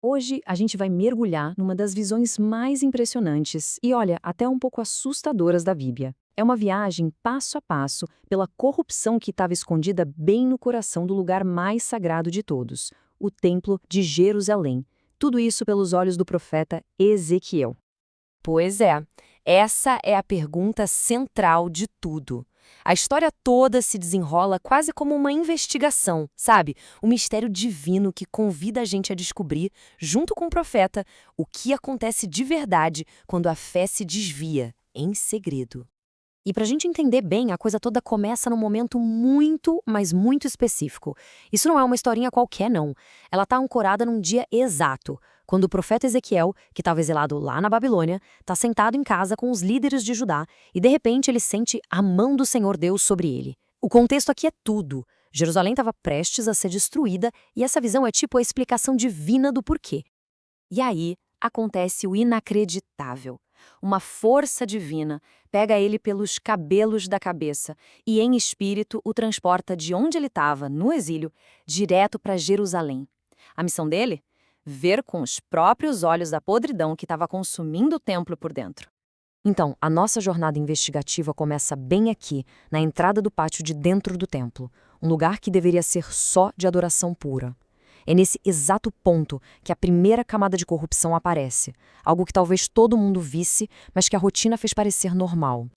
Hoje a gente vai mergulhar numa das visões mais impressionantes e, olha, até um pouco assustadoras da Bíblia. É uma viagem passo a passo pela corrupção que estava escondida bem no coração do lugar mais sagrado de todos, o Templo de Jerusalém. Tudo isso pelos olhos do profeta Ezequiel. Pois é, essa é a pergunta central de tudo. A história toda se desenrola quase como uma investigação, sabe? Um mistério divino que convida a gente a descobrir, junto com o profeta, o que acontece de verdade quando a fé se desvia, em segredo. E para a gente entender bem, a coisa toda começa num momento muito, mas muito específico. Isso não é uma historinha qualquer, não. Ela está ancorada num dia exato, quando o profeta Ezequiel, que estava exilado lá na Babilônia, está sentado em casa com os líderes de Judá e, de repente, ele sente a mão do Senhor Deus sobre ele. O contexto aqui é tudo. Jerusalém estava prestes a ser destruída e essa visão é tipo a explicação divina do porquê. E aí acontece o inacreditável. Uma força divina pega ele pelos cabelos da cabeça e, em espírito, o transporta de onde ele estava, no exílio, direto para Jerusalém. A missão dele? Ver com os próprios olhos a podridão que estava consumindo o templo por dentro. Então, a nossa jornada investigativa começa bem aqui, na entrada do pátio de dentro do templo, um lugar que deveria ser só de adoração pura. É nesse exato ponto que a primeira camada de corrupção aparece, algo que talvez todo mundo visse, mas que a rotina fez parecer normal.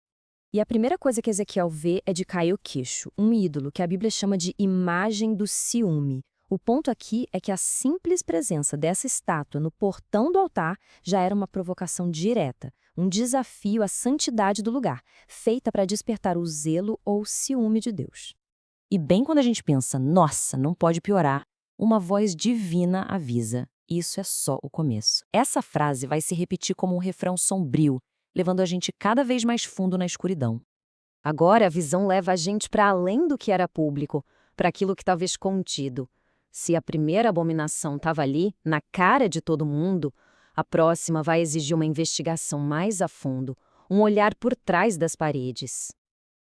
E a primeira coisa que Ezequiel vê é de Caio Queixo, um ídolo que a Bíblia chama de imagem do ciúme. O ponto aqui é que a simples presença dessa estátua no portão do altar já era uma provocação direta, um desafio à santidade do lugar, feita para despertar o zelo ou o ciúme de Deus. E bem quando a gente pensa, nossa, não pode piorar, uma voz divina avisa. Isso é só o começo. Essa frase vai se repetir como um refrão sombrio, levando a gente cada vez mais fundo na escuridão. Agora a visão leva a gente para além do que era público, para aquilo que estava escondido. Se a primeira abominação estava ali, na cara de todo mundo, a próxima vai exigir uma investigação mais a fundo, um olhar por trás das paredes.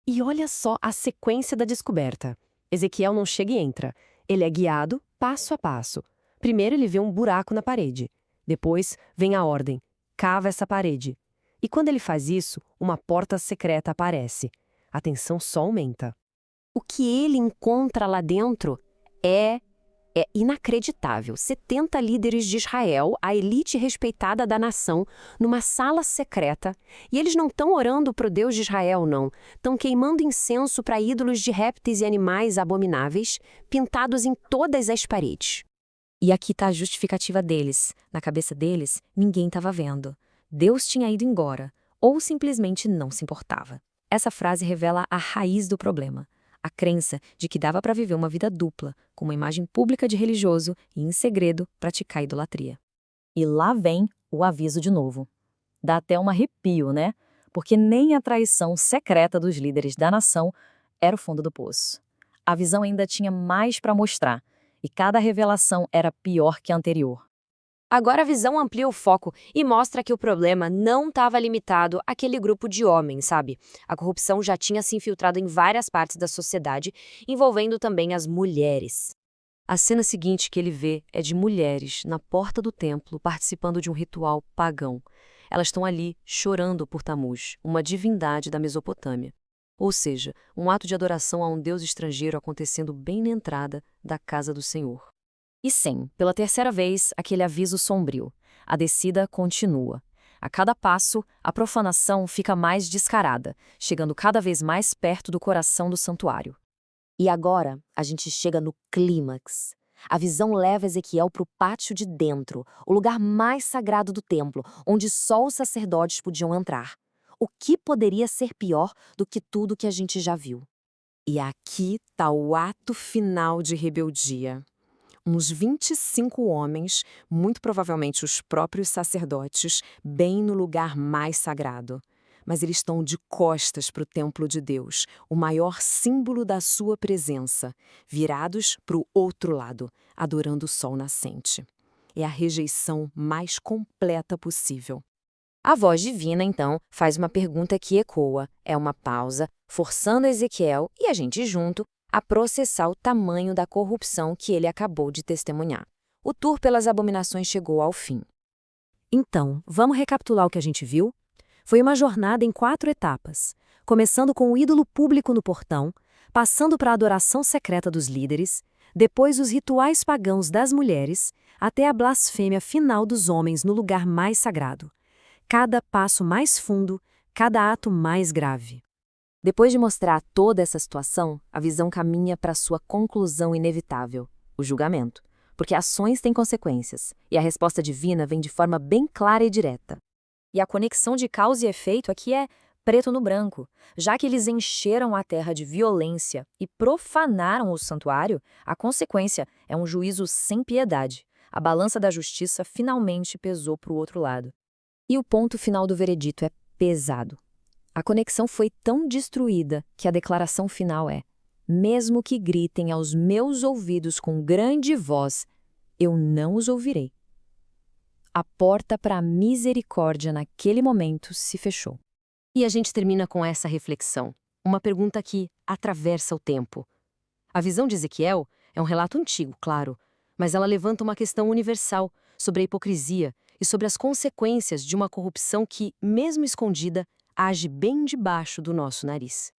E olha só a sequência da descoberta. Ezequiel não chega e entra. Ele é guiado passo a passo. Primeiro ele vê um buraco na parede. Depois vem a ordem: cava essa parede. E quando ele faz isso, uma porta secreta aparece. A tensão só aumenta. O que ele encontra lá dentro é inacreditável. 70 líderes de Israel, a elite respeitada da nação, numa sala secreta. E eles não estão orando para o Deus de Israel, não. Estão queimando incenso para ídolos de répteis e animais abomináveis, pintados em todas as paredes. E aqui está a justificativa deles. Na cabeça deles, ninguém estava vendo. Deus tinha ido embora, ou simplesmente não se importava. Essa frase revela a raiz do problema. A crença de que dava para viver uma vida dupla, com uma imagem pública de religioso e, em segredo, praticar idolatria. E lá vem o aviso de novo. Dá até um arrepio, né? Porque nem a traição secreta dos líderes da nação era o fundo do poço. A visão ainda tinha mais para mostrar, e cada revelação era pior que a anterior. Agora a visão amplia o foco e mostra que o problema não estava limitado àquele grupo de homens, sabe? A corrupção já tinha se infiltrado em várias partes da sociedade, envolvendo também as mulheres. A cena seguinte que ele vê é de mulheres na porta do templo participando de um ritual pagão. Elas estão ali chorando por Tamuz, uma divindade da Mesopotâmia. Ou seja, um ato de adoração a um deus estrangeiro acontecendo bem na entrada da casa do Senhor. E sim, pela terceira vez, aquele aviso sombrio. A descida continua. A cada passo, a profanação fica mais descarada, chegando cada vez mais perto do coração do santuário. E agora, a gente chega no clímax. A visão leva Ezequiel para o pátio de dentro, o lugar mais sagrado do templo, onde só os sacerdotes podiam entrar. O que poderia ser pior do que tudo que a gente já viu? E aqui está o ato final de rebeldia. Uns 25 homens, muito provavelmente os próprios sacerdotes, bem no lugar mais sagrado. Mas eles estão de costas para o templo de Deus, o maior símbolo da sua presença, virados para o outro lado, adorando o sol nascente. É a rejeição mais completa possível. A voz divina, então, faz uma pergunta que ecoa, é uma pausa, forçando Ezequiel e a gente junto a processar o tamanho da corrupção que ele acabou de testemunhar. o tour pelas abominações chegou ao fim. Então, vamos recapitular o que a gente viu? Foi uma jornada em 4 etapas, começando com o ídolo público no portão, passando para a adoração secreta dos líderes, depois os rituais pagãos das mulheres, até a blasfêmia final dos homens no lugar mais sagrado. Cada passo mais fundo, cada ato mais grave. Depois de mostrar toda essa situação, a visão caminha para sua conclusão inevitável, o julgamento. Porque ações têm consequências, e a resposta divina vem de forma bem clara e direta. E a conexão de causa e efeito aqui é preto no branco. Já que eles encheram a terra de violência e profanaram o santuário, a consequência é um juízo sem piedade. A balança da justiça finalmente pesou para o outro lado. E o ponto final do veredito é pesado. A conexão foi tão destruída que a declaração final é: mesmo que gritem aos meus ouvidos com grande voz, eu não os ouvirei. A porta para a misericórdia naquele momento se fechou. E a gente termina com essa reflexão, uma pergunta que atravessa o tempo. A visão de Ezequiel é um relato antigo, claro, mas ela levanta uma questão universal sobre a hipocrisia e sobre as consequências de uma corrupção que, mesmo escondida, age bem debaixo do nosso nariz.